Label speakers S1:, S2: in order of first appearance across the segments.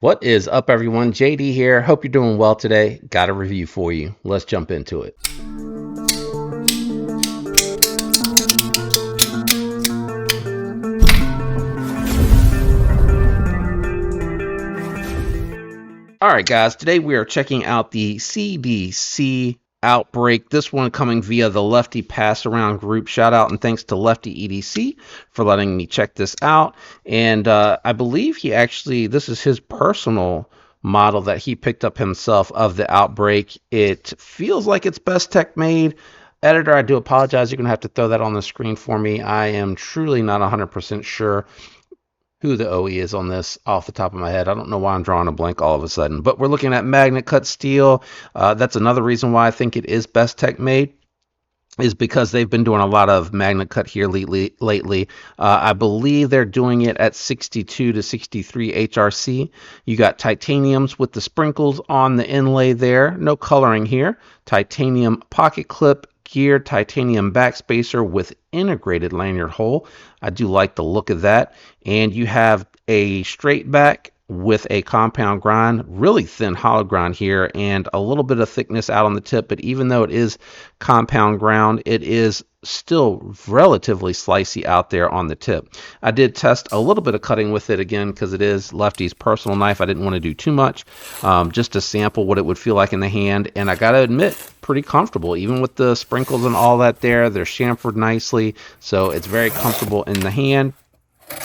S1: What is up, everyone? JD here. Hope you're doing well today. Got a review for you. Let's jump into it. All right, guys. Today we are checking out the CDC outbreak. This one coming via the Lefty Pass Around group. Shout out and thanks to Lefty EDC for letting me check this out. And I believe this is his personal model that he picked up himself of the outbreak. It feels like it's best tech made. Editor, I do apologize. You're going to have to throw that on the screen for me. I am truly not 100% sure who the OE is on this off the top of my head. I don't know why I'm drawing a blank all of a sudden, but we're looking at magnet cut steel. That's another reason why I think it is best tech made, is because they've been doing a lot of magnet cut here lately. I believe they're doing it at 62 to 63 HRC. You got titaniums with the sprinkles on the inlay there. No coloring here. Titanium pocket clip, geared titanium backspacer with integrated lanyard hole. I do like the look of that. And you have a straight back with a compound grind, really thin hollow grind here, and a little bit of thickness out on the tip. But even though it is compound ground, it is still relatively slicey out there on the tip. I did test a little bit of cutting with it again because it is Lefty's personal knife. I didn't want to do too much, just to sample what it would feel like in the hand. And I got to admit, pretty comfortable, even with the sprinkles and all that there. They're chamfered nicely, so it's very comfortable in the hand.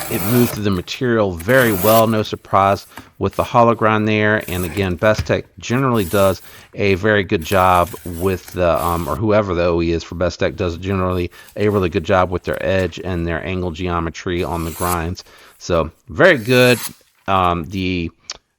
S1: It moved through the material very well, no surprise with the hollow grind there. And again, Best Tech generally does a very good job with the, or whoever the OE is for Best Tech does generally a really good job with their edge and their angle geometry on the grinds. So very good. The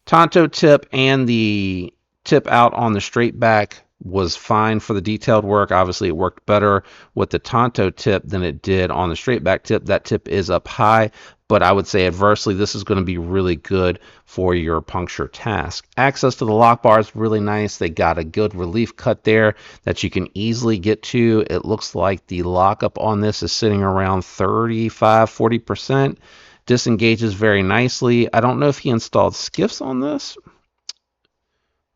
S1: Tonto tip and the tip out on the straight back was fine for the detailed work. Obviously, it worked better with the Tonto tip than it did on the straight back tip. That tip is up high, but I would say adversely, this is going to be really good for your puncture task. Access to the lock bar is really nice. They got a good relief cut there that you can easily get to. It looks like the lockup on this is sitting around 35-40%. Disengages very nicely. I don't know if he installed skiffs on this.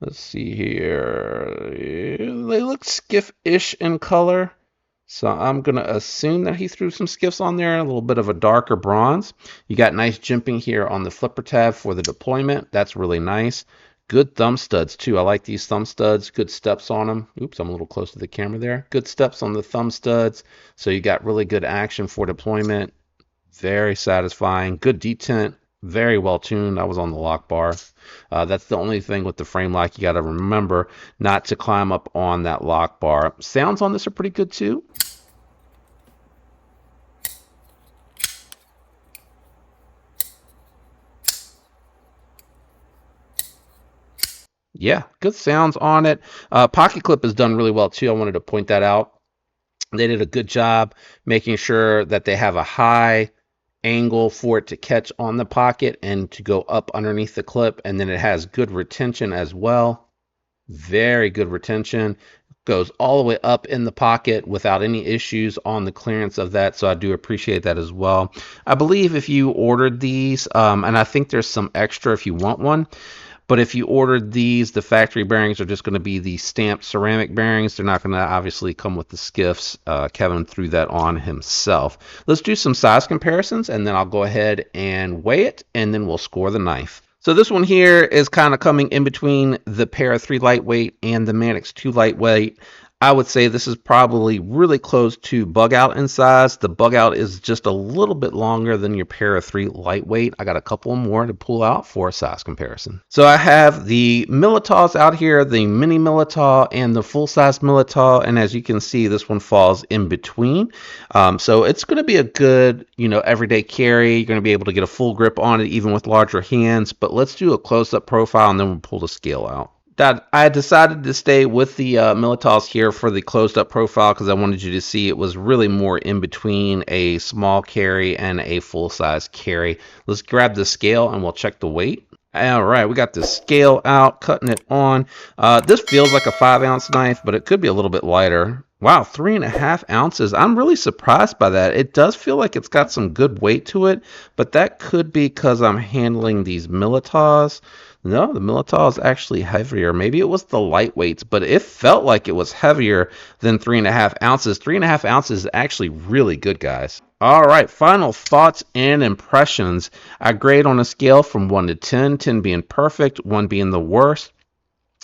S1: Let's see here. They look skiff-ish in color. So I'm going to assume that he threw some skiffs on there, a little bit of a darker bronze. You got nice jimping here on the flipper tab for the deployment. That's really nice. Good thumb studs too. I like these thumb studs. Good steps on them. Oops, I'm a little close to the camera there. Good steps on the thumb studs. So you got really good action for deployment. Very satisfying. Good detent. Very well tuned. I was on the lock bar. That's the only thing with the frame lock. You got to remember not to climb up on that lock bar. Sounds on this are pretty good too. Yeah, good sounds on it. Pocket clip is done really well too. I wanted to point that out. They did a good job making sure that they have a high angle for it to catch on the pocket and to go up underneath the clip, and then it has good retention as well. Very good retention. Goes all the way up in the pocket without any issues on the clearance of that, so I do appreciate that as well. I believe if you ordered these, and I think there's some extra if you want one, but if you ordered these, the factory bearings are just going to be the stamped ceramic bearings. They're not going to obviously come with the skiffs. Kevin threw that on himself. Let's do some size comparisons, and then I'll go ahead and weigh it, and then we'll score the knife. So this one here is kind of coming in between the Para 3 lightweight and the Manix 2 lightweight. I would say this is probably really close to bug out in size. The bug out is just a little bit longer than your Para 3 lightweight. I got a couple more to pull out for a size comparison. So I have the Militaws out here, the mini Militaw and the full size Militaw. And as you can see, this one falls in between. So it's going to be a good, everyday carry. You're going to be able to get a full grip on it, even with larger hands. But let's do a close-up profile and then we'll pull the scale out. I decided to stay with the Militaws here for the closed-up profile because I wanted you to see it was really more in between a small carry and a full-size carry. Let's grab the scale and we'll check the weight. All right, we got the scale out, cutting it on. This feels like a 5-ounce knife, but it could be a little bit lighter. Wow, 3.5 ounces. I'm really surprised by that. It does feel like it's got some good weight to it, but that could be because I'm handling these Militaws. No, the Militao is actually heavier. Maybe it was the lightweights, but it felt like it was heavier than 3.5 ounces. 3.5 ounces is actually really good, guys. All right, final thoughts and impressions. I grade on a scale from 1 to 10, 10 being perfect, 1 being the worst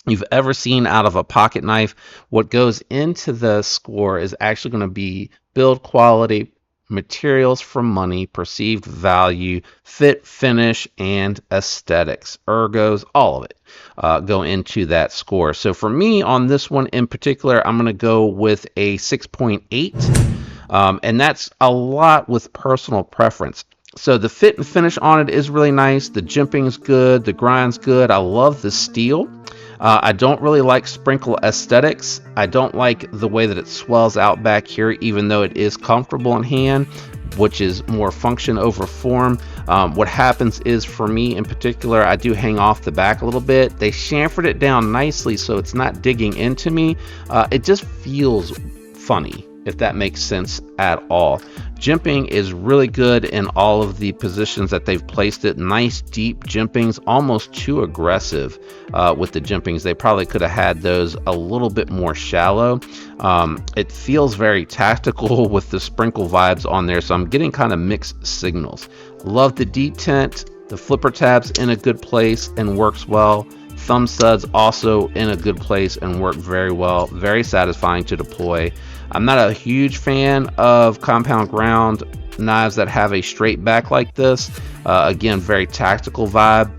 S1: you've ever seen out of a pocket knife. What goes into the score is actually going to be build quality, materials for money, perceived value, fit, finish, and aesthetics. Ergos, all of it go into that score. So for me on this one in particular, I'm going to go with a 6.8. And that's a lot with personal preference. So the fit and finish on it is really nice. The jimping's good. The grind's good. I love the steel. I don't really like sprinkle aesthetics. I don't like the way that it swells out back here, even though it is comfortable in hand, which is more function over form. What happens is, for me in particular, I do hang off the back a little bit. They chamfered it down nicely so it's not digging into me. It just feels funny, if that makes sense at all. Jimping is really good in all of the positions that they've placed it. Nice deep jimpings, almost too aggressive with the jimpings. They probably could have had those a little bit more shallow. It feels very tactical with the sprinkle vibes on there, so I'm getting kind of mixed signals. Love the detent. The flipper tab's in a good place and works well. Thumb studs also in a good place and work very well. Very satisfying to deploy. I'm not a huge fan of compound ground knives that have a straight back like this. Again, very tactical vibe.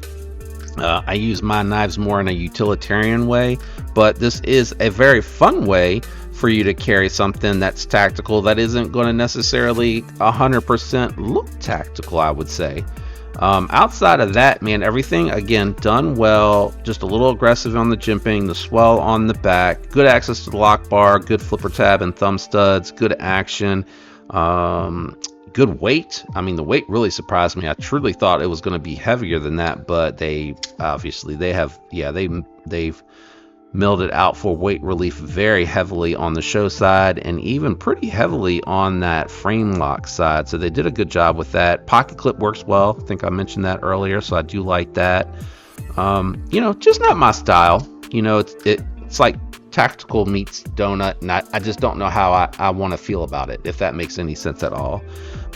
S1: I use my knives more in a utilitarian way, but this is a very fun way for you to carry something that's tactical that isn't going to necessarily 100% look tactical, I would say. Outside of that, man, everything again done well. Just a little aggressive on the jimping, the swell on the back, good access to the lock bar, good flipper tab and thumb studs, good action, good weight. I mean, the weight really surprised me. I truly thought it was going to be heavier than that, but they've milled it out for weight relief very heavily on the show side and even pretty heavily on that frame lock side. So they did a good job with that. Pocket clip works well. I think I mentioned that earlier, so I do like that. Just not my style. It's like tactical meets donut, and I just don't know how I want to feel about it, if that makes any sense at all.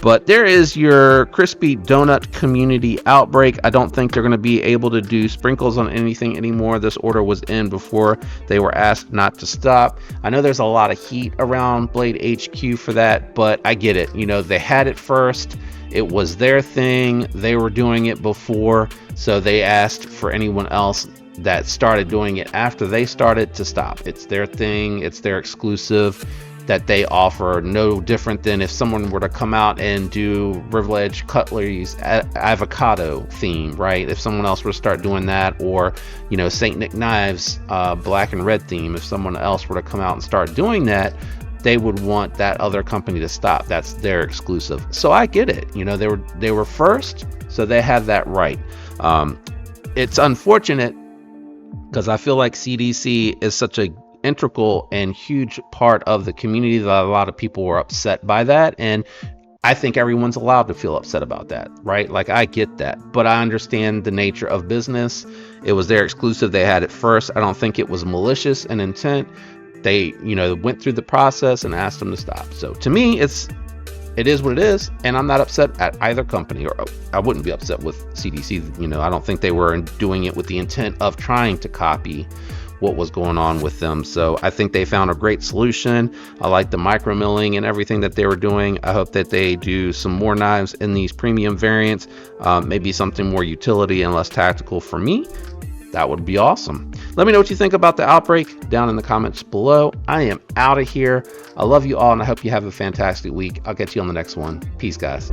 S1: But there is your crispy donut community outbreak. I don't think they're going to be able to do sprinkles on anything anymore. This order was in before they were asked not to stop. I know there's a lot of heat around Blade HQ for that, but I get it. They had it first. It was their thing. They were doing it before, so they asked for anyone else that started doing it after they started to stop. It's their thing. It's their exclusive that they offer. No different than if someone were to come out and do River Edge Cutlery's avocado theme, right? If someone else were to start doing that, or Saint Nick Knives black and red theme, if someone else were to come out and start doing that, they would want that other company to stop. That's their exclusive. So I get it. They were first, so they have that right. It's unfortunate because I feel like CDC is such a integral and huge part of the community that a lot of people were upset by that, and I think everyone's allowed to feel upset about that, right? Like, I get that, but I understand the nature of business. It was their exclusive. They had it first. I don't think it was malicious in intent. They went through the process and asked them to stop. So to me, it is what it is, and I'm not upset at either company, or I wouldn't be upset with CDC. I don't think they were doing it with the intent of trying to copy what was going on with them. So I think they found a great solution. I like the micro milling and everything that they were doing. I hope that they do some more knives in these premium variants, maybe something more utility and less tactical for me. That would be awesome. Let me know what you think about the outbreak down in the comments below. I am out of here. I love you all, and I hope you have a fantastic week. I'll catch you on the next one. Peace, guys.